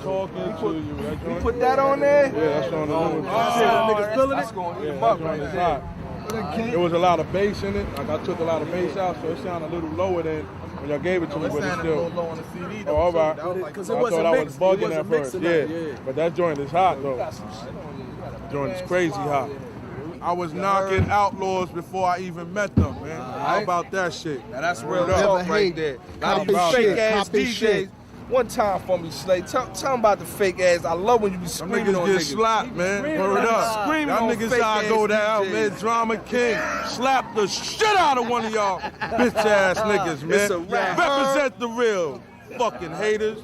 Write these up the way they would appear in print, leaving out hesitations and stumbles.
talking to you. You put that on there? Yeah, that's on the new. Niggas feeling it? That's gonna eat them up right there. There was a lot of bass in it. Like I took a lot of bass out, so it sounded a little lower than when y'all gave it to me, but it's still. A little low on the CD though. Oh, all right. Because I thought I was bugging at first. Yeah, but that joint is hot though. Joint is crazy hot. I was knocking Outlawz before I even met them, man. How about that shit? Now that's real talk right there. A lot of these fake ass DJs. One time for me, Slay. Tell them about the fake ass. I love when you be screaming on niggas. Get slapped, man. Word up. Y'all niggas how I go down, man. Drama King. Slap the shit out of one of y'all bitch ass niggas, man. It's a rap. Represent the real. Fucking haters.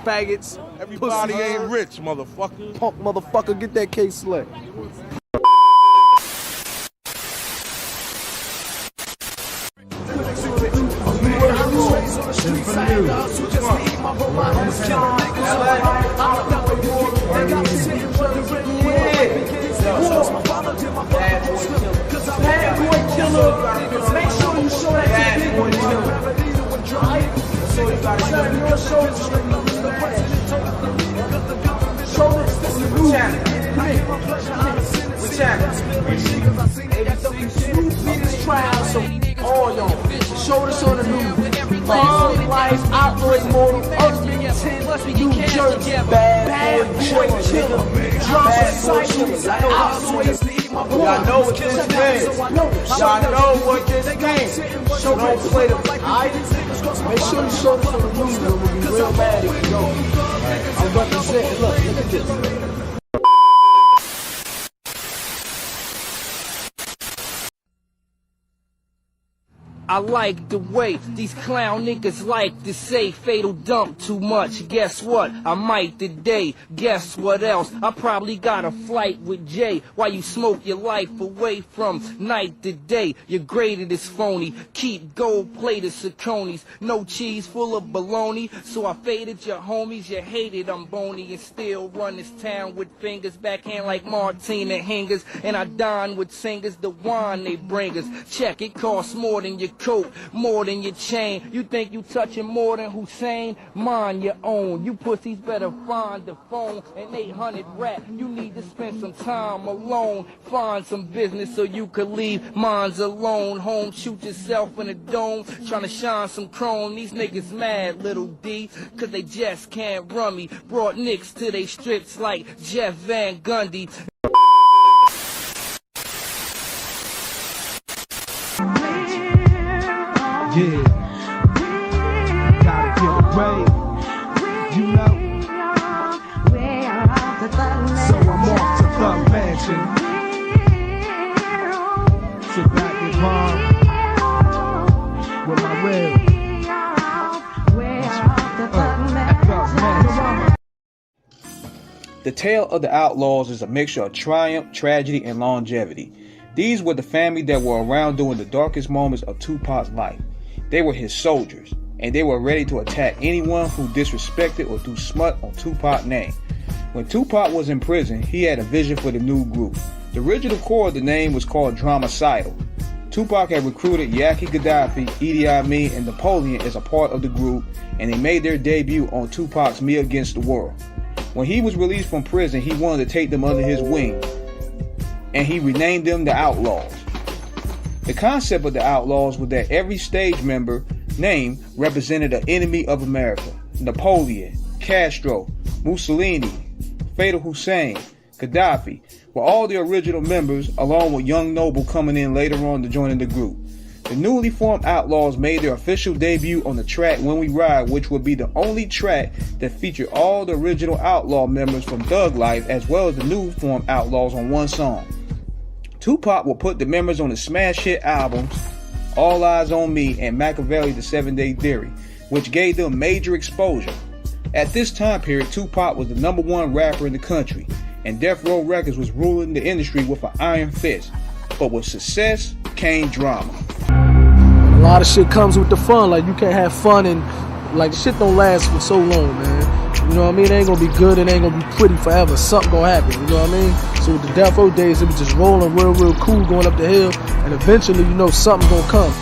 Faggots. Everybody ain't rich, motherfucker. Punk motherfucker, get that case Slay. Show this on the news. Life, Outlawz, Mortal, Ugly, New Jersey, bad boy killer, drama cycles, Outlawz. Y'all know what this means. Y'all know what this means. Don't play the alright? Make sure you show this on the news, though. We'll be real mad if you don't. I'm representing. Look at this. I like the way these clown niggas like to say fatal dump too much. Guess what? I might today. Guess what else? I probably got a flight with Jay while you smoke your life away from night to day. Your graded is phony. Keep gold-plated Sauconys. No cheese, full of baloney. So I faded your homies. You hated I'm bony and still run this town with fingers. Backhand like Martina Hingers. And I dine with singers. The wine they bring us. Check, it costs more than your coat, more than your chain. You think you touching more than Hussein? Mind your own. You pussies better find the phone. An 800 rap. You need to spend some time alone. Find some business so you could leave mines alone. Home, shoot yourself in a dome. Trying to shine some chrome. These niggas mad, little D, cause they just can't run me. Brought nicks to they strips like Jeff Van Gundy. Yeah, gotta get away, you know. So I'm off to Thug Mansion. Sit back and vibe with my real. The tale of the Outlawz is a mixture of triumph, tragedy, and longevity. These were the family that were around during the darkest moments of Tupac's life. They were his soldiers, and they were ready to attack anyone who disrespected or threw smut on Tupac's name. When Tupac was in prison, he had a vision for the new group. The original core of the name was called Dromacidal. Tupac had recruited Yaki Gaddafi, Idi Amin, and Napoleon as a part of the group, and they made their debut on Tupac's Me Against the World. When he was released from prison, he wanted to take them under his wing, and he renamed them the Outlawz. The concept of the Outlawz was that every stage member name represented an enemy of America. Napoleon, Castro, Mussolini, Fatal Hussein, Gaddafi were all the original members, along with Young Noble coming in later on to join the group. The newly formed Outlawz made their official debut on the track When We Ride, which would be the only track that featured all the original Outlaw members from Thug Life as well as the new formed Outlawz on one song. Tupac will put the members on the smash hit albums All Eyes on Me and Machiavelli The 7 Day Theory, which gave them major exposure. At this time period, Tupac was the #1 rapper in the country, and Death Row Records was ruling the industry with an iron fist. But with success came drama. A lot of shit comes with the fun. Like, you can't have fun and like shit don't last for so long, man. You know what I mean? It ain't gonna be good, it ain't gonna be pretty forever. Something gonna happen, you know what I mean? So with the Death Row days, it was just rolling real cool going up the hill, and eventually, you know, something's gonna come.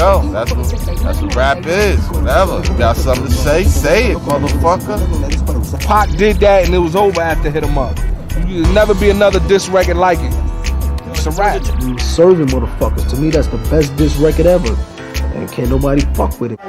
go. That's what rap is. Whatever. You got something to say it, motherfucker. Pac did that and it was over after Hit 'Em Up. There'll never be another diss record like it. It's a rap. You serving motherfuckers. To me, that's the best diss record ever. And can't nobody fuck with it.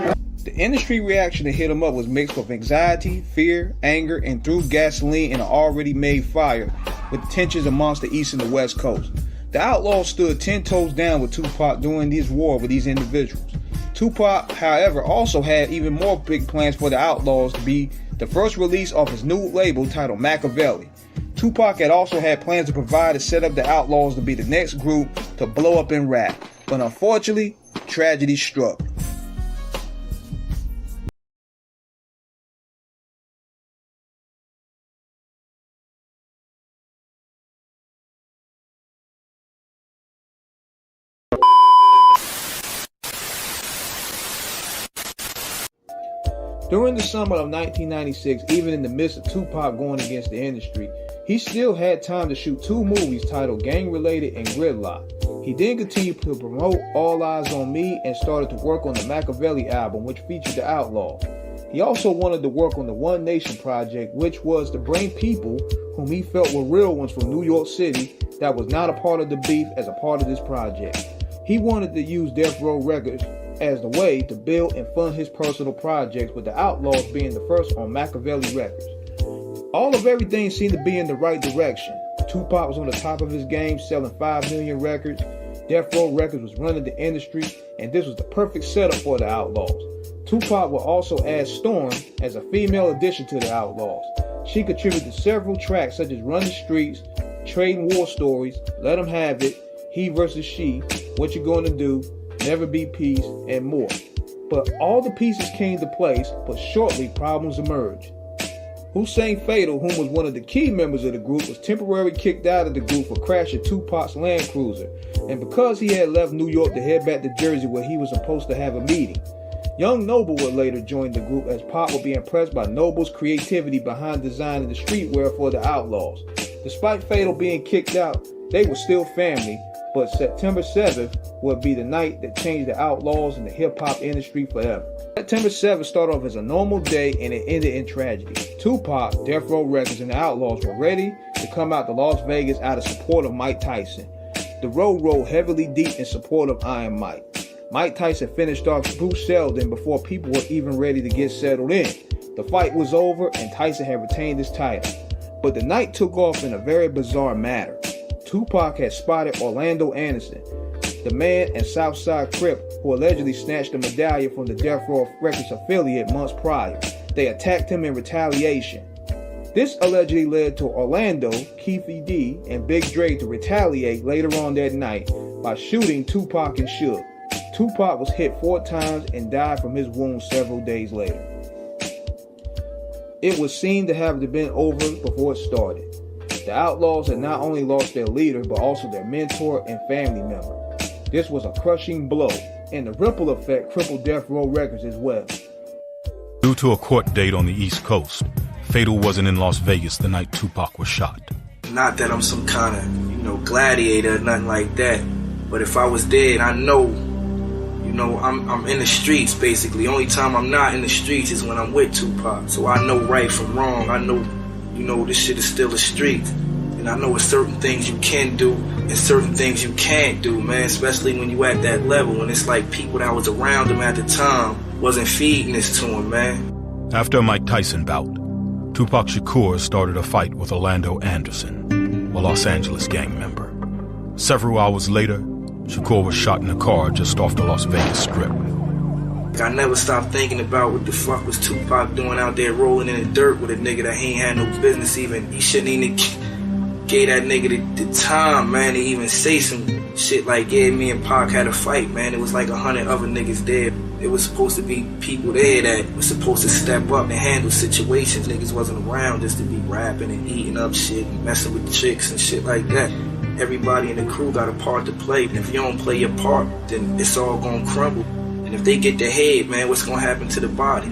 The industry reaction to Hit 'Em Up was mixed with anxiety, fear, anger, and threw gasoline in an already made fire with tensions amongst the East and the West Coast. The Outlawz stood 10 toes down with Tupac during this war with these individuals. Tupac, however, also had even more big plans for the Outlawz to be the first release off his new label titled Machiavelli. Tupac had also had plans to provide and set up the Outlawz to be the next group to blow up in rap, but unfortunately, tragedy struck. During the summer of 1996, even in the midst of Tupac going against the industry, he still had time to shoot 2 movies titled Gang Related and Gridlock. He then continued to promote All Eyes on Me and started to work on the Machiavelli album, which featured the Outlawz. He also wanted to work on the One Nation project, which was to bring people whom he felt were real ones from New York City that was not a part of the beef as a part of this project. He wanted to use Death Row Records as the way to build and fund his personal projects, with the Outlawz being the first on Machiavelli Records. All of everything seemed to be in the right direction. Tupac was on the top of his game, selling 5 million records. Death Row Records was running the industry, and this was the perfect setup for the Outlawz. Tupac will also add Storm as a female addition to the Outlawz. She contributed to several tracks such as Run the Streets, Trading War Stories, Let 'Em Have It, He vs. She, What You Gonna Do, Never Be Peace, and more. But all the pieces came to place, but shortly problems emerged. Hussein Fatal, whom was one of the key members of the group, was temporarily kicked out of the group for crashing Tupac's Land Cruiser, and because he had left New York to head back to Jersey where he was supposed to have a meeting. Young Noble would later join the group, as Pac would be impressed by Noble's creativity behind designing the streetwear for the Outlawz. Despite Fatal being kicked out, they were still family, but September 7th would be the night that changed the Outlawz and the hip-hop industry forever. September 7th started off as a normal day and it ended in tragedy. Tupac, Death Row Records, and the Outlawz were ready to come out to Las Vegas out of support of Mike Tyson. The road rolled heavily deep in support of Iron Mike. Mike Tyson finished off Bruce Seldon before people were even ready to get settled in. The fight was over and Tyson had retained his title. But the night took off in a very bizarre manner. Tupac had spotted Orlando Anderson, the man and Southside Crip who allegedly snatched a medallion from the Death Row Records affiliate months prior. They attacked him in retaliation. This allegedly led to Orlando, Keefy D, and Big Dre to retaliate later on that night by shooting Tupac and Suge. Tupac was hit 4 times and died from his wounds several days later. It was seen to have been over before it started. The Outlawz had not only lost their leader, but also their mentor and family member. This was a crushing blow, and the ripple effect crippled Death Row Records as well. Due to a court date on the East Coast, Fatal wasn't in Las Vegas the night Tupac was shot. Not that I'm some kind of, gladiator or nothing like that, but if I was dead, I know, I'm in the streets basically. Only time I'm not in the streets is when I'm with Tupac. So I know right from wrong. I know, this shit is still a street. And I know there's certain things you can do and certain things you can't do, man, especially when you at that level. And it's like people that was around him at the time wasn't feeding this to him, man. After a Mike Tyson bout, Tupac Shakur started a fight with Orlando Anderson, a Los Angeles gang member. Several hours later, Shakur was shot in a car just off the Las Vegas Strip. I never stopped thinking about what the fuck was Tupac doing out there rolling in the dirt with a nigga that he ain't had no business even. He shouldn't even gave that nigga the time, man, to even say some shit like, yeah, me and Pac had a fight, man. It was like 100 other niggas there. It was supposed to be people there that was supposed to step up and handle situations. Niggas wasn't around just to be rapping and eating up shit and messing with chicks and shit like that. Everybody in the crew got a part to play. And if you don't play your part, then it's all gonna crumble. And if they get the head, man, what's gonna happen to the body?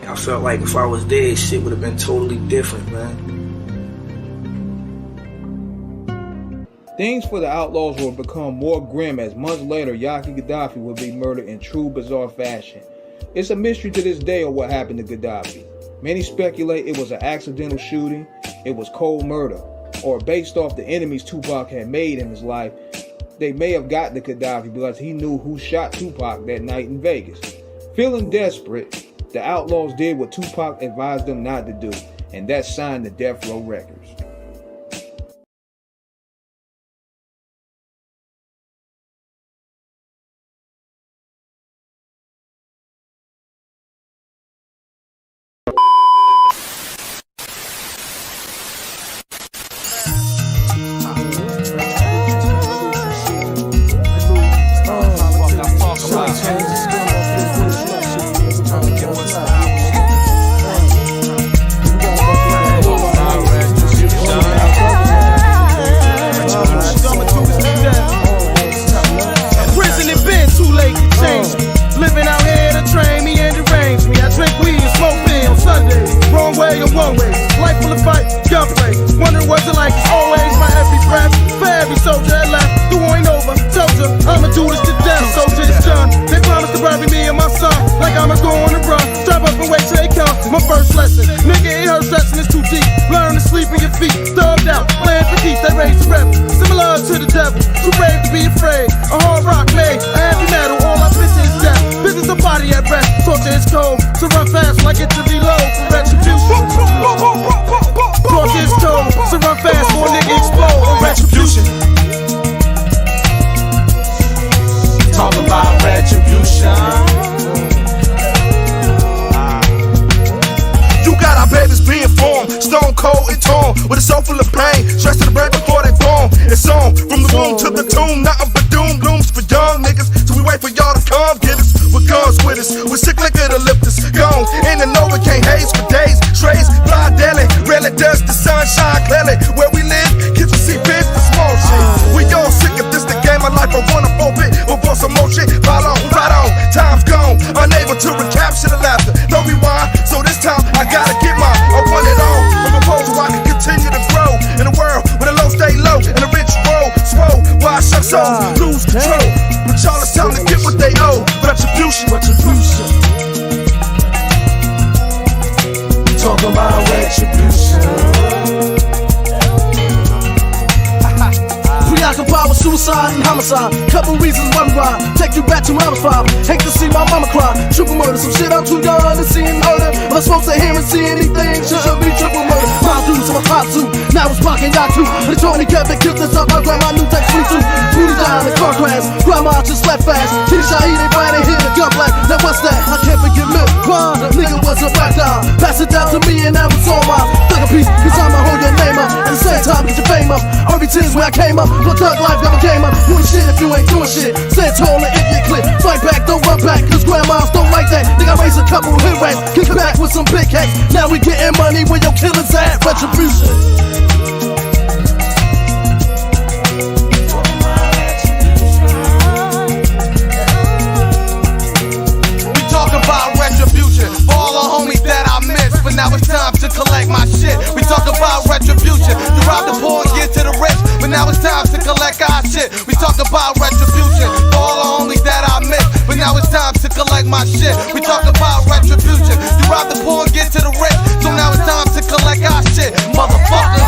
I felt like if I was dead, shit would have been totally different, man. Things for the Outlawz would become more grim as months later Yaki Gaddafi would be murdered in true bizarre fashion. It's a mystery to this day of what happened to Gaddafi. Many speculate it was an accidental shooting, it was cold murder, or based off the enemies Tupac had made in his life, they may have gotten to Gaddafi because he knew who shot Tupac that night in Vegas. Feeling desperate, the Outlawz did what Tupac advised them not to do, and that signed the Death Row Records. My first lesson, nigga, it hurts stressing, it's too deep. Learn to sleep in your feet, thugged out, playing for keeps, they raise the rebel. Similar to the devil, too brave to be afraid. A hard rock made, a heavy metal, all I miss is death. Business a body at rest, torture is cold. So run fast like it to reload, retribution. Torture is cold, so run fast or nigga explode, or retribution. Talk about retribution. Got our babies being formed, stone cold and torn, with a soul full of pain, stress to the brain before they born. It's on, from the womb to the tomb, nothing but doom blooms for young niggas, so we wait for y'all to come get us, with guns with us, with sick liquor to lift us, gone, in the know we can't haze for days, strays, fly daily, rarely does the sun shine clearly, where we live, kids will see big for small shit, we all sick of this, the game of life, I wanna forfeit, before some more shit, follow, right on, time's gone, unable to recapture the laughter, no rewind, so this time I gotta get mine, I want it all. I'm proposed so I can continue to grow in a world where the low stay low and the rich roll swole. Why shuck souls lose control? But y'all it's time to get what they owe. Retribution. Talk about retribution. Preoccupied with suicide and homicide. Couple reasons why we ride. Take you back to my 5. Hate to see my mama cry. Triple murder, some shit I'm too young to see and murder. Am I supposed to hear and see anything? Should be triple murder. My dudes, I'm a top zoo. Now it's blocking y'all too. They told me Kevin killed this up. My grandma knew that flew too. Booty down in the car crash. Grandma just left fast. Kitty Shaheed, they ran and hit a gun black. Now what's that? I can't forget milk. Crime, nigga was a back down. Pass it down to me and that was all my thugger piece. Cause I'ma hold your name up. At the same time, get your fame up. Early teens where I came up. No thug life never came up. You ain't shit if you ain't doing shit. Stand tall and if you clip. Fight back, don't run back. Cause grandmas don't like that. Think I raised a couple hit rats. Kick back with some big hacks. Now we getting money where your killers at. Retribution. We talk about retribution for all the homies that I miss. But now it's time to collect my shit. We talk about retribution. You rob the poor and get to the rich. But now it's time to collect our shit. We talk about retribution for all the homies that I miss. But now it's time to collect my shit. We talk about retribution. You rob the poor and get to the rich. So now it's time to collect our shit, motherfucker.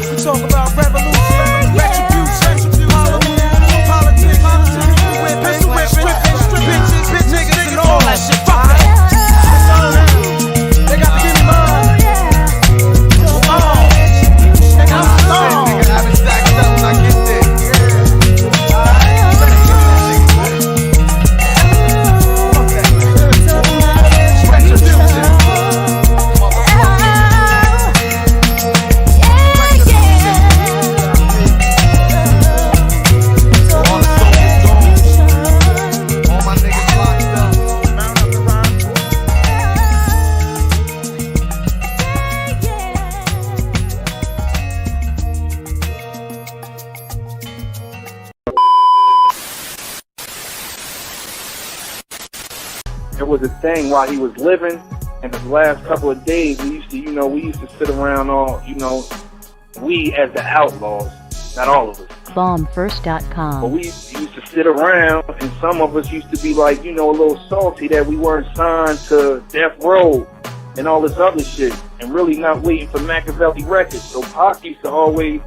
We talk about revolution, retribution, politics, pistol whipping, bitches, niggas, and all that shit. Fuck that. They got to give me mine. They got my song. Nigga, I been stacked up when I get there. It was a thing while he was living, and the last couple of days we used to sit around all, we as the Outlawz, Not all of us. Bombfirst.com. But we used to sit around, and some of us used to be like, you know, a little salty that we weren't signed to Death Row and all this other shit, and really not waiting for Machiavelli Records. So Pac used to always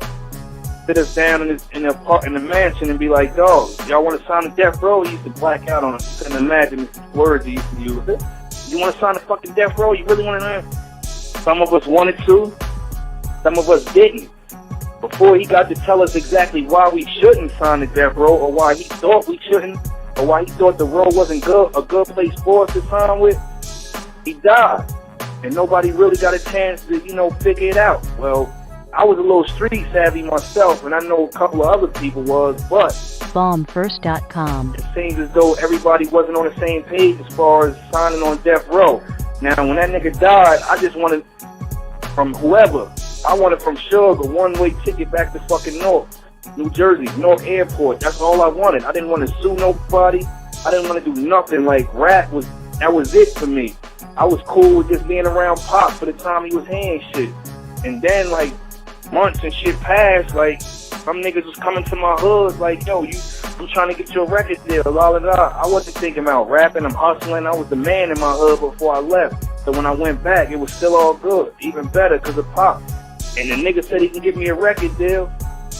sit us down in the mansion and be like, dog, y'all want to sign to Death Row? He used to black out on us. You couldn't imagine the words he used to use. You want to sign to fucking Death Row? You really want to? Some of us wanted to. Some of us didn't. Before he got to tell us exactly why we shouldn't sign to Death Row, or why he thought we shouldn't, or why he thought the row wasn't a good place for us to sign with, he died. And nobody really got a chance to, you know, figure it out. Well, I was a little street savvy myself, and I know a couple of other people was, but Bombfirst.com. It seems as though everybody wasn't on the same page as far as signing on Death Row. Now, when that nigga died, I just wanted from whoever. I wanted from Suge a one-way ticket back to fucking New Jersey, Newark Airport. That's all I wanted. I didn't want to sue nobody. I didn't want to do nothing. Like, rap that was it for me. I was cool with just being around Pop for the time he was hearing shit. And then, like, months and shit passed, like, some niggas was coming to my hood, like, yo, I'm trying to get you a record deal, la la la. I wasn't thinking about rapping, I'm hustling. I was the man in my hood before I left. So when I went back, it was still all good, even better because of Pop. And the nigga said he can give me a record deal.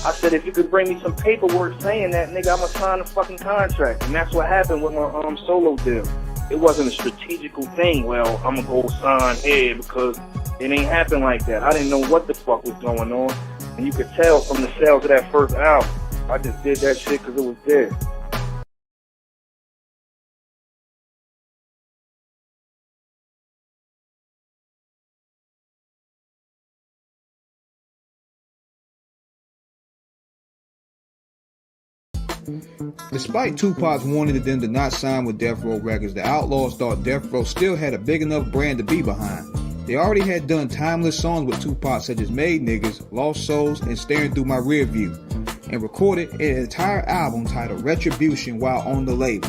I said, if you could bring me some paperwork saying that, nigga, I'm gonna sign a fucking contract. And that's what happened with my solo deal. It wasn't a strategical thing, well, I'm gonna go sign here, because it ain't happened like that. I didn't know what the fuck was going on. And you could tell from the sales of that first album. I just did that shit because it was there. Despite Tupac's warning them to not sign with Death Row Records, the Outlawz thought Death Row still had a big enough brand to be behind. They already had done timeless songs with Tupac such as Made Niggas, Lost Souls, and Staring Through My Rear View, and recorded an entire album titled Retribution while on the label.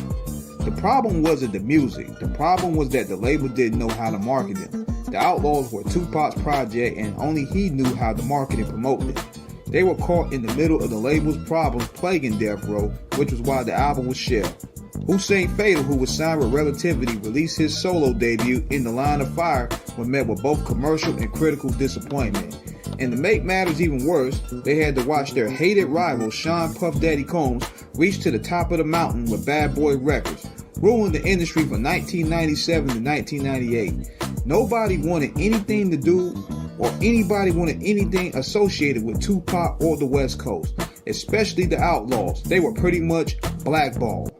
The problem wasn't the music, the problem was that the label didn't know how to market it. The Outlawz were Tupac's project and only he knew how to market and promote it. They were caught in the middle of the label's problems plaguing Death Row, which was why the album was shelved. Hussein Fatal, who was signed with Relativity, released his solo debut In the Line of Fire when met with both commercial and critical disappointment. And to make matters even worse, they had to watch their hated rival Sean Puff Daddy Combs reach to the top of the mountain with Bad Boy Records, ruling the industry from 1997 to 1998. Nobody wanted anything to do or anybody wanted anything associated with Tupac or the West Coast, especially the Outlawz. They were pretty much blackballed.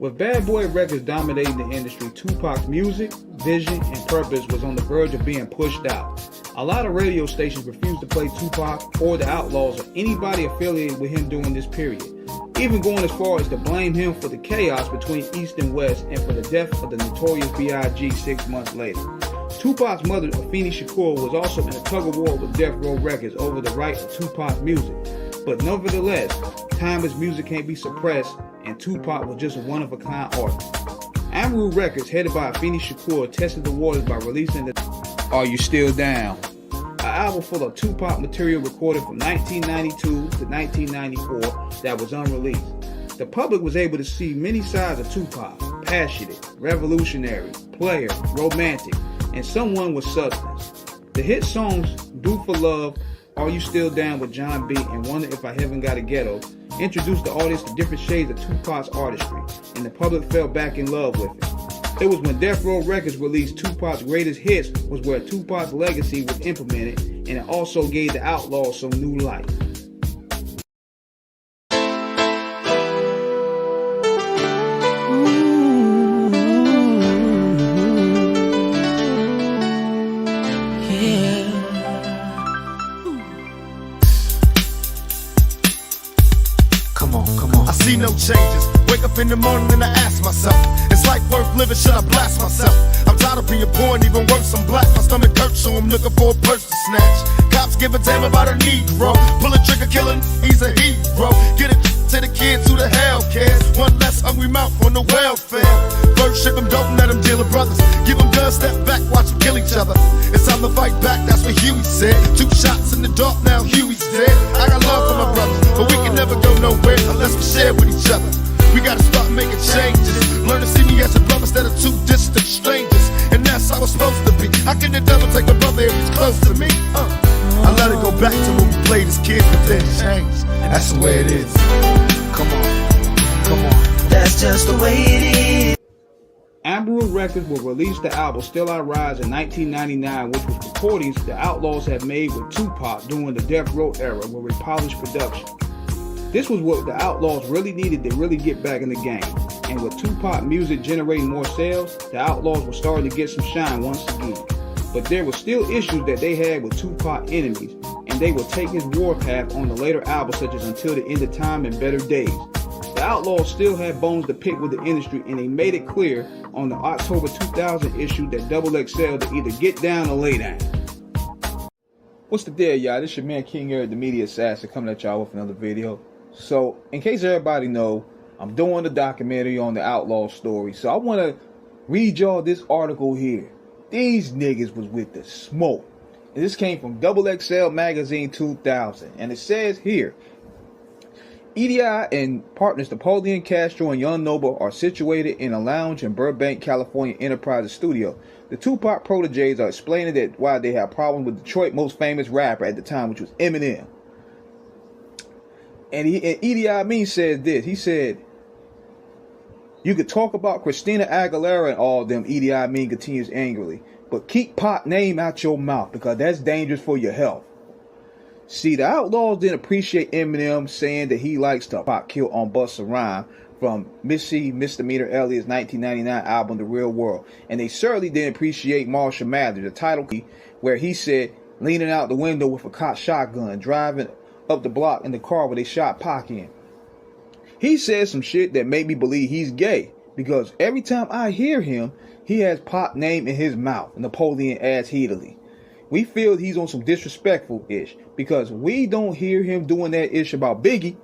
With Bad Boy Records dominating the industry, Tupac's music, vision, and purpose was on the verge of being pushed out. A lot of radio stations refused to play Tupac or the Outlawz or anybody affiliated with him during this period, even going as far as to blame him for the chaos between East and West and for the death of the notorious B.I.G. 6 months later. Tupac's mother, Afeni Shakur, was also in a tug-of-war with Death Row Records over the rights of Tupac's music. But nevertheless, timeless music can't be suppressed, and Tupac was just a one-of-a-kind artist. Amaru Records, headed by Afeni Shakur, tested the waters by releasing the Are You Still Down?, an album full of Tupac material recorded from 1992 to 1994 that was unreleased. The public was able to see many sides of Tupac: passionate, revolutionary, player, romantic, and someone with substance. The hit songs Do for Love, Are You Still Down with John B, and Wonder If I Haven't Got a Ghetto introduced the audience to different shades of Tupac's artistry, and the public fell back in love with it. It was when Death Row Records released Tupac's Greatest Hits was where Tupac's legacy was implemented, and it also gave the Outlawz some new life. No changes. Wake up in the morning and I ask myself, is life worth living? Should I blast myself? I'm tired of being poor and even worse, I'm black. My stomach hurts, so I'm looking for a purse to snatch. Cops give a damn about a Negro. Pull a trigger, killing, he's a hero. Get it to the kids who the hell cares. One less hungry mouth on the welfare. ship them, don't let them dealer brothers. Give them guns, step back, watch them kill each other. It's time to fight back, that's what Huey said. 2 shots in the dark, now Huey's dead. I got love for my brothers, but we can never go nowhere unless we share with each other. We gotta start making changes. Learn to see me as a brother instead of 2 distant strangers. And that's how it's supposed to be. How can the devil take a brother if he's close to me? I let it go back to when we played as kids, but then changed. That's the way it is. Come on, come on. That's just the way it is. Amber Room Records will release the album Still I Rise in 1999, which was recordings the Outlawz had made with Tupac during the Death Row era with repolished production. This was what the Outlawz really needed to really get back in the game. And with Tupac music generating more sales, the Outlawz were starting to get some shine once again. But there were still issues that they had with Tupac enemies, and they would take his warpath on the later albums such as Until the End of Time and Better Days. The Outlawz still had bones to pick with the industry, and they made it clear on the October 2000 issue that XXL to either get down or lay down. What's the deal, y'all? This your man King Eric, the Media Assassin, coming at y'all with another video. So, in case everybody know, I'm doing a documentary on the Outlawz story. So I want to read y'all this article here. These niggas was with the smoke. And this came from XXL Magazine 2000. And it says here, EDI and partners Napoleon Castro and Young Noble are situated in a lounge in Burbank, California Enterprise studio. The Tupac proteges are explaining that why they have problems with Detroit's most famous rapper at the time, which was Eminem. And Idi Amin said this. He said, you could talk about Christina Aguilera and all of them, Idi Amin continues angrily, but keep Pac name out your mouth because that's dangerous for your health. See, the Outlawz didn't appreciate Eminem saying that he likes Tupac killed on Busta Rhymes from Missy Misdemeanor Elliott's 1999 album, The Real World. And they certainly didn't appreciate Marshall Mathers, the title where he said, leaning out the window with a cocked shotgun, driving up the block in the car where they shot Pac in. He said some shit that made me believe he's gay, because every time I hear him, he has Pac name in his mouth, Napoleon adds heatedly. We feel he's on some disrespectful-ish, because we don't hear him doing that ish about Biggie.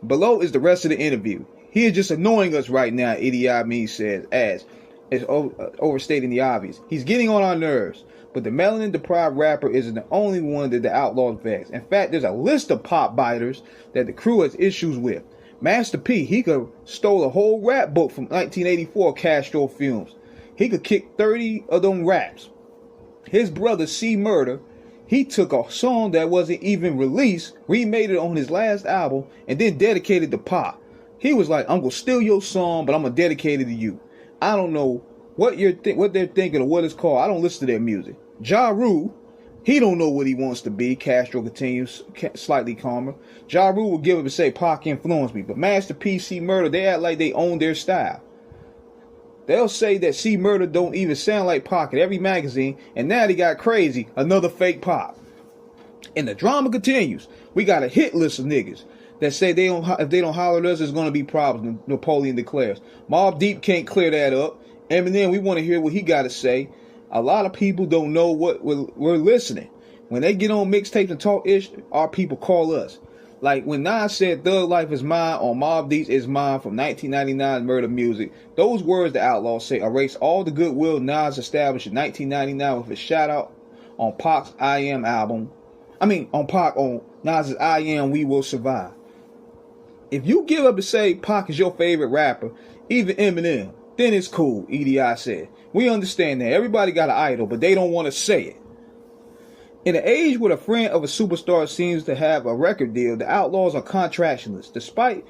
Below is the rest of the interview. He is just annoying us right now, Idi Amin says, as is overstating the obvious. He's getting on our nerves. But the melanin-deprived rapper isn't the only one that the Outlawz vex. In fact, there's a list of pop biters that the crew has issues with. Master P, he could stole a whole rap book from 1984 Castro Films. He could kick 30 of them raps. His brother C Murder, he took a song that wasn't even released, remade it on his last album, and then dedicated to Pac. He was like, I'm gonna steal your song, but I'm gonna dedicate it to you. I don't know what they're thinking or what it's called. I don't listen to their music. Ja Rule, he don't know what he wants to be. Castro continues, slightly calmer. Ja Rule will give up and say Pac influenced me. But Master P, C Murder, they act like they own their style. They'll say that C Murder don't even sound like Pac in every magazine. And now they got crazy, another fake Pac. And the drama continues. We got a hit list of niggas that say if they don't holler at us, there's going to be problems, Napoleon declares. Mobb Deep can't clear that up. Eminem, we want to hear what he got to say. A lot of people don't know what we're listening. When they get on mixtapes and talk ish, our people call us. Like when Nas said Thug Life is mine on Mobb Deep's Is Mine from 1999 Murder Music, those words the Outlawz say erase all the goodwill Nas established in 1999 with a shout out on Pac's I Am album. on Nas's I Am We Will Survive. If you give up and say Pac is your favorite rapper, even Eminem, then it's cool, EDI said. We understand that. Everybody got an idol, but they don't want to say it. In an age where a friend of a superstar seems to have a record deal, the Outlawz are contractionless. Despite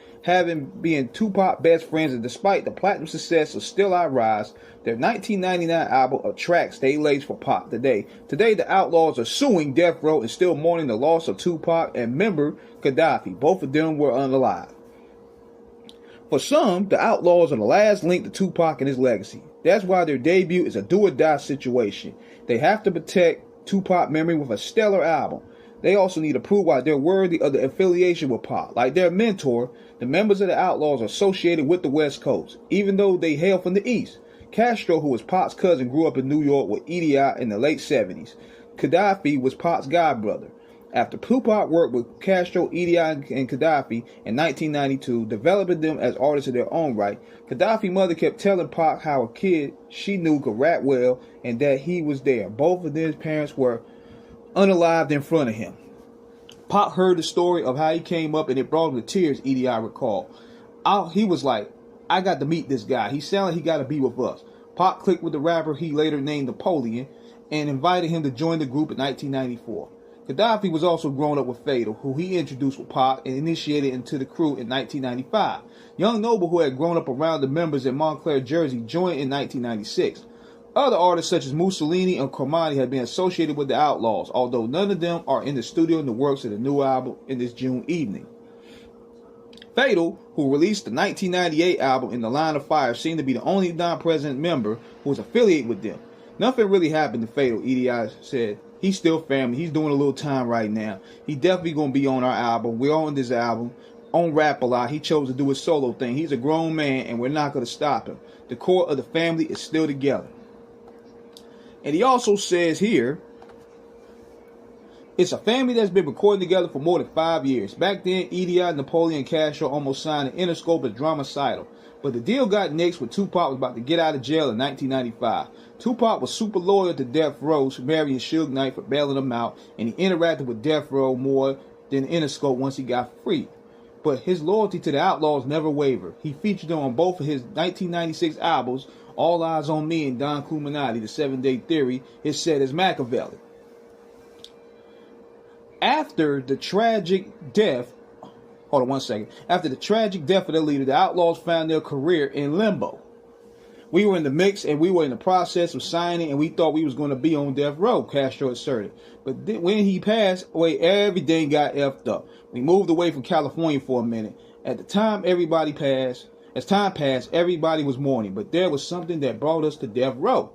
being Tupac best friends and despite the platinum success of Still I Rise, their 1999 album attracts stay late for Pac today. Today, the Outlawz are suing Death Row and still mourning the loss of Tupac and member Gaddafi. Both of them were unalive. For some, the Outlawz are the last link to Tupac and his legacy. That's why their debut is a do-or-die situation. They have to protect Tupac memory with a stellar album. They also need to prove why they're worthy of the affiliation with Pac. Like their mentor, the members of the Outlawz are associated with the West Coast, even though they hail from the East. Castro, who was Pac's cousin, grew up in New York with EDI in the late 70s. Gaddafi was Pac's godbrother. After Tupac worked with Castro, Idi, and Gaddafi in 1992, developing them as artists in their own right, Gaddafi's mother kept telling Pac how a kid she knew could rap well and that he was there. Both of his parents were unalived in front of him. Pac heard the story of how he came up and it brought him to tears, Idi recalled. He was like, I got to meet this guy. He sounded like he got to be with us. Pac clicked with the rapper he later named Napoleon and invited him to join the group in 1994. Gaddafi was also grown up with Fatal, who he introduced with Pac and initiated into the crew in 1995. Young Noble, who had grown up around the members in Montclair, Jersey, joined in 1996. Other artists such as Mussolini and Cormani had been associated with the Outlawz, although none of them are in the studio in the works of the new album in this June evening. Fatal, who released the 1998 album In the Line of Fire, seemed to be the only non-president member who was affiliated with them. Nothing really happened to Fatal, Idi said. He's still family. He's doing a little time right now. He definitely going to be on our album. We're on this album. On Rap a Lot. He chose to do his solo thing. He's a grown man and we're not going to stop him. The core of the family is still together. And he also says here, it's a family that's been recording together for more than 5 years. Back then, Idi, Napoleon, and Castro almost signed an Interscope as Dramacidal. But the deal got nixed when Tupac was about to get out of jail in 1995. Tupac was super loyal to Death Row, marrying Suge Knight for bailing him out, and he interacted with Death Row more than Interscope once he got free. But his loyalty to the Outlawz never wavered. He featured them on both of his 1996 albums, All Eyes on Me and Don Illuminati, The 7 Day Theory, is set as Machiavelli. After the tragic death After the tragic death of their leader, the Outlawz found their career in limbo. We were in the mix and we were in the process of signing and we thought we was going to be on death row, Castro asserted. But when he passed away, everything got effed up. We moved away from California for a minute. As time passed, everybody was mourning, but there was something that brought us to death row.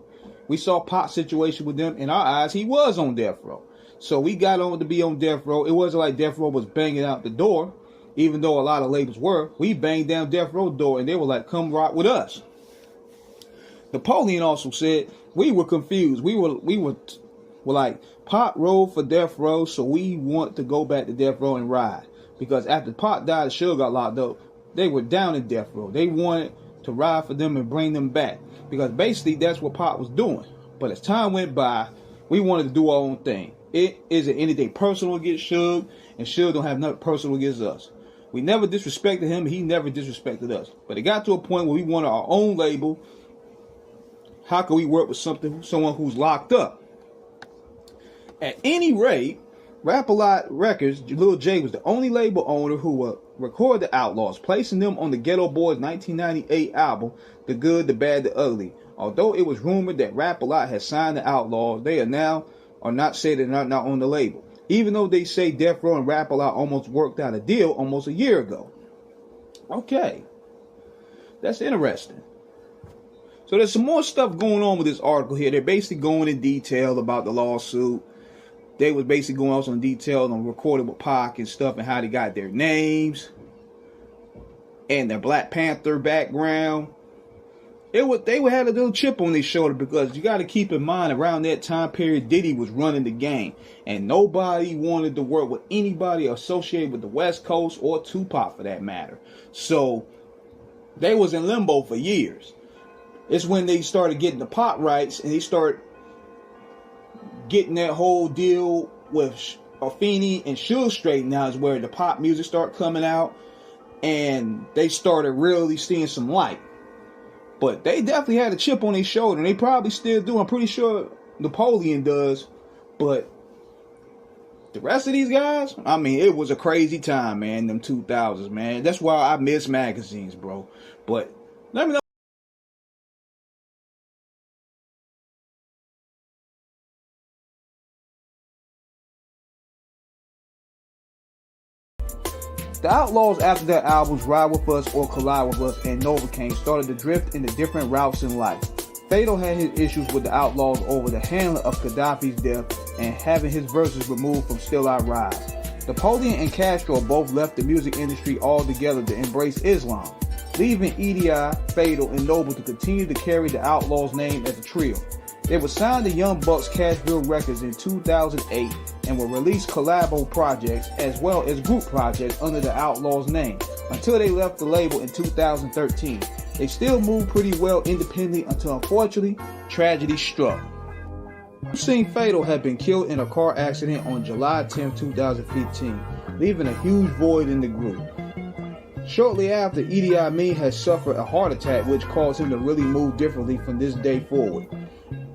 We saw Pac's situation with them. In our eyes, he was on death row. So we got on to be on death row. It wasn't like death row was banging out the door. Even though a lot of labels were, we banged down Death Row door and they were like, come rock with us. Napoleon also said, we were confused. We were like, Pac rode for Death Row, so we want to go back to Death Row and ride. Because after Pac died and Suge got locked up, they were down in Death Row. They wanted to ride for them and bring them back. Because basically that's what Pac was doing. But as time went by, we wanted to do our own thing. It isn't anything personal against Suge, and Suge don't have nothing personal against us. We never disrespected him, and he never disrespected us. But it got to a point where we wanted our own label. How can we work with someone who's locked up? At any rate, Rap-A-Lot Records, Lil J was the only label owner who would record the Outlawz, placing them on the Ghetto Boys 1998 album, The Good, The Bad, The Ugly. Although it was rumored that Rap-A-Lot had signed the Outlawz, they are not saying they're not on the label. Even though they say Death Row and Rap-A-Lot almost worked out a deal almost a year ago. Okay. That's interesting. So there's some more stuff going on with this article here. They're basically going in detail about the lawsuit. They was basically going also in detail on recording with Pac and stuff and how they got their names. And their Black Panther background. They had a little chip on their shoulder because you got to keep in mind around that time period Diddy was running the game and nobody wanted to work with anybody associated with the West Coast or Tupac for that matter. So they was in limbo for years. It's when they started getting the pop rights and they started getting that whole deal with Afeni and Suge straight now is where the pop music started coming out and they started really seeing some light. But they definitely had a chip on their shoulder. And they probably still do. I'm pretty sure Napoleon does. But the rest of these guys, I mean, it was a crazy time, man, them 2000s, man. That's why I miss magazines, bro. But let me know. The Outlawz, after their albums Ride With Us or Collide With Us and Novocaine, started to drift into different routes in life. Fatal had his issues with the Outlawz over the handling of Gaddafi's death and having his verses removed from Still I Rise. Napoleon and Castro both left the music industry altogether to embrace Islam, leaving Idi, Fatal, and Noble to continue to carry the Outlawz name as a trio. They were signed to Young Buck's Cashville Records in 2008 and would release collabo projects as well as group projects under the Outlawz name until they left the label in 2013. They still moved pretty well independently until unfortunately tragedy struck. Hussein Fatal had been killed in a car accident on July 10, 2015, leaving a huge void in the group. Shortly after, Idi Amin had suffered a heart attack which caused him to really move differently from this day forward.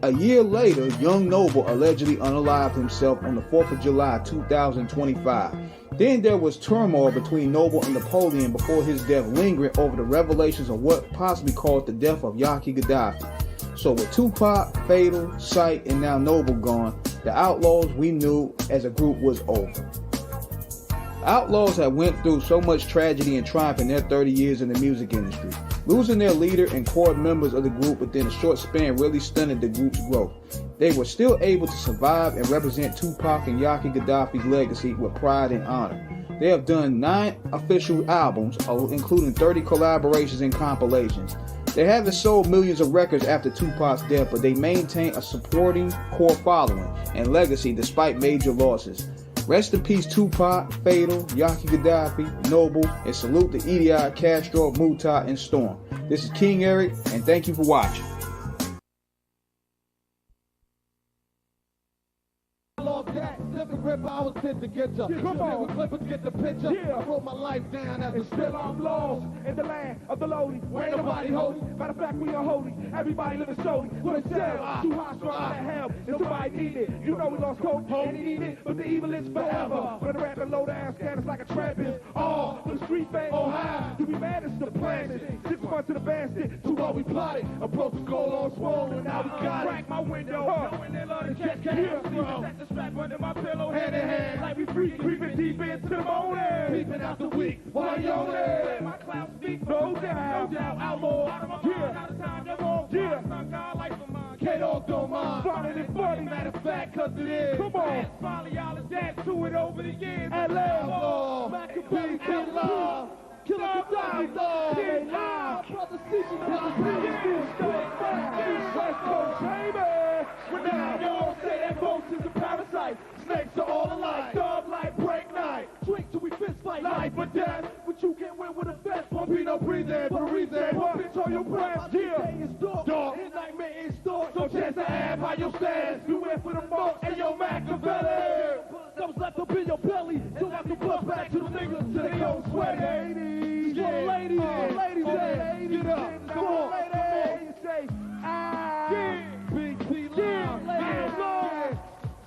A year later, Young Noble allegedly unalived himself on the 4th of July 2025. Then there was turmoil between Noble and Napoleon before his death, lingering over the revelations of what possibly caused the death of Yaki Gaddafi. So with Tupac, Fatal, Sight, and now Noble gone, the Outlawz we knew as a group was over. The Outlawz had went through so much tragedy and triumph in their 30 years in the music industry. Losing their leader and core members of the group within a short span really stunted the group's growth. They were still able to survive and represent Tupac and Yaki Gaddafi's legacy with pride and honor. They have done 9 official albums, including 30 collaborations and compilations. They haven't sold millions of records after Tupac's death, but they maintain a supporting core following and legacy despite major losses. Rest in peace Tupac, Fatal, Yaki Gaddafi, Noble, and salute to Idi, Castro, Muta, and Storm. This is King Eric, and thank you for watching. I was sent to get ya. Come on, Clippers get the picture. I wrote my life down as a still I'm lost in the land of the lowly. Where ain't nobody holy. Matter of fact, we are holy. Everybody living solely for themselves. Too high, strong to hell. And somebody need it. You know we lost hope and he need it, but the evil is forever. When the rapper low down, scan us like a trappist. All for the street fame. Oh, how do we manage to plan it? 6 months to the bandstand to what we plotted. A broken goal on swollen, now we got it. Crack my window, knowing they love to catch here. Set the strap under my pillow, hand in hand, like we free, creeping deep into the morning. Peeping out the week, while you're there. My cloud speak, no doubt, outlaw, out of my mind, out of time, you're wrong. Some guy like for mine, K-Dog don't mind. Funny and funny, matter of fact, cause it is. Come on. Finally, y'all have danced to it over the years. Outlaw, Maccabee, Kid Love. Kill us the dog, Kid Love. Brother Season, West Coast Chamber. When now y'all say that ghost is a parasite. Snakes are all alike. Dog light, break night. Drink till we fist fight. Life or death. But you can't win with a vest. Won't be no breathing for a reason. One bitch on your breath. Yeah. Dog. His nightmare is dark. No chance to add by your stance. You went for the mark and your Machiavelli. Those left up in your belly. So I can bust back to the niggas till they don't sweat. Ladies. Yeah. Ladies. Ladies. Get up. Come on. Ladies. Say, yeah. Big P Love. Yeah.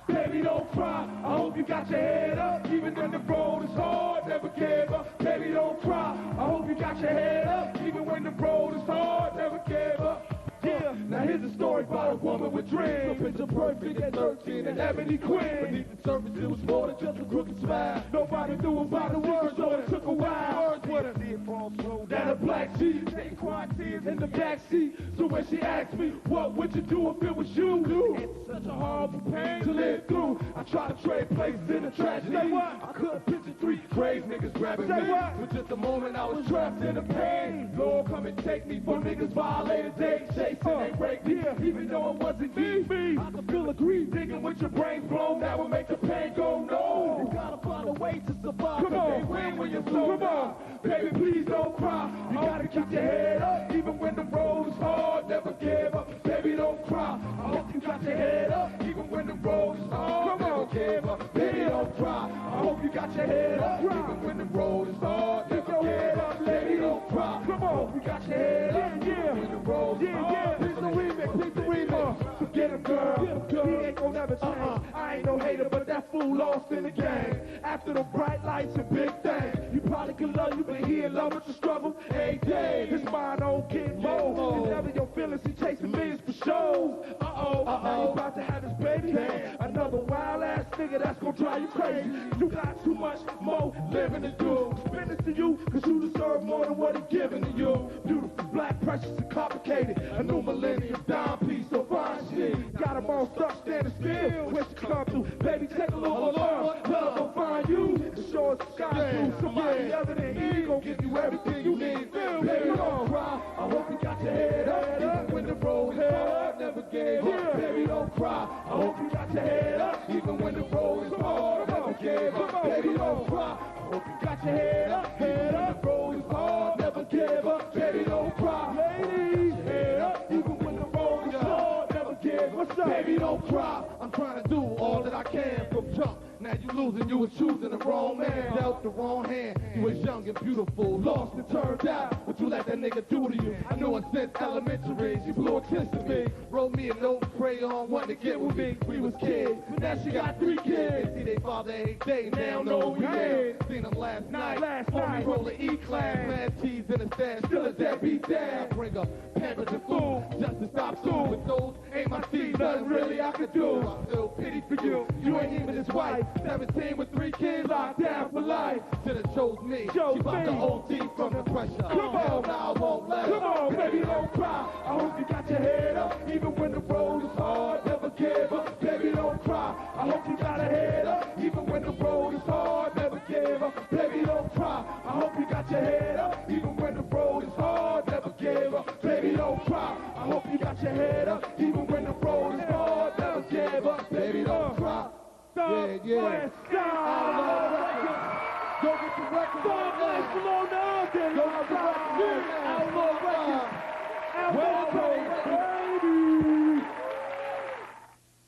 Baby, don't cry. I hope you got your head up. Even when the road is hard, never give up. Baby, don't cry. I hope you got your head up. Even when the road is hard, never give up. Yeah, now here's a story about a woman with dreams. So picture perfect at 13 and Ebony Queen. Beneath the surface, it was more than just a crooked smile. Nobody knew about the words, so it took a while. Words with her, see it fall slow down a black sheet. Taking quiet tears in the backseat. So when she asked me, what would you do if it was you? It's such a horrible pain to live through. I tried to trade places in a tragedy. I couldn't picture 3 crazy niggas grabbing me. For just a moment, I was trapped in the pain. Lord, come and take me for niggas violated dates. They break me, even though it wasn't me. I can feel a grief digging with your brains blown. That would make the pain go no. You gotta find a way to survive. Come on, win when you're slow. Come on, baby, please don't cry. You gotta keep your head up, even when the road is hard. Never give up, baby, don't cry. I hope you got your head up, even when the road is hard. Come on, give up, baby, don't cry. I hope you got your head up, even when the road is hard. Never give up, baby, don't cry. Come on, hope you got your head up, even when the road is hard. Please the remix, forget him, girl. He ain't gon' never change. I ain't no hater, but that fool lost in the game. After the bright lights and big things, you probably could love you, but he in love with your struggle every day. His mind don't get low. It's never your feelings, he chasing millions for shows. Now you about to have his baby. Another wild ass nigga that's gon' drive you crazy. You got too much more living to do. Spend it to you, cause you deserve more than what he giving to you. Beautiful, black, precious, and complicated. A new millennium, dime piece, so fine shit. Got them all stuck standing still. Where's she come through? Baby, take a little more. Tell her go find you. The show is sky through. Somebody other than he gon' give you everything you need. Baby, don't cry. I hope you got your head up. Even when the road is hard, never gave up. Baby, don't cry. I hope you got your head up. Even when the road is hard. cry. I hope you got your head up. Head up. The road is hard, never give up. Baby, don't cry. Ladies, head up. Even when the road is hard, never give up. Baby, don't cry. I'm trying to do all that I can from jump. Now you losing, you was choosing the wrong man. Dealt the wrong hand. You was young and beautiful, lost and turned out. What you let that nigga do to you? I knew her since elementary. She blew a kiss to me. Wrote me a note, crayon, wanted to get with me. We was kids, but now she got 3 kids. See they father every day, now know we did. Seen them last night. Homie roller E-class, mad cheese in the stash, still a deadbeat dad. Bring up pampers and food, just to stop soon. With those ain't my seeds, nothing really I could do. I feel pity for you, you ain't even his wife. 17 with 3 kids, locked down for life. Should've chose me, she about to OD from the pressure. Hell nah, I won't let her. Come on, baby, don't cry. I hope you got your head up, even when the road is hard. Never give up, baby, don't cry. I hope you got a head up, even when the road is hard. Never give up, baby, don't cry. I hope you got your head up, even when the road is hard. Never give up, baby, don't cry. I hope you got your head up, even when the road is hard. Never give up, baby, don't cry. Yeah, yeah. Go get the record. Go get the record.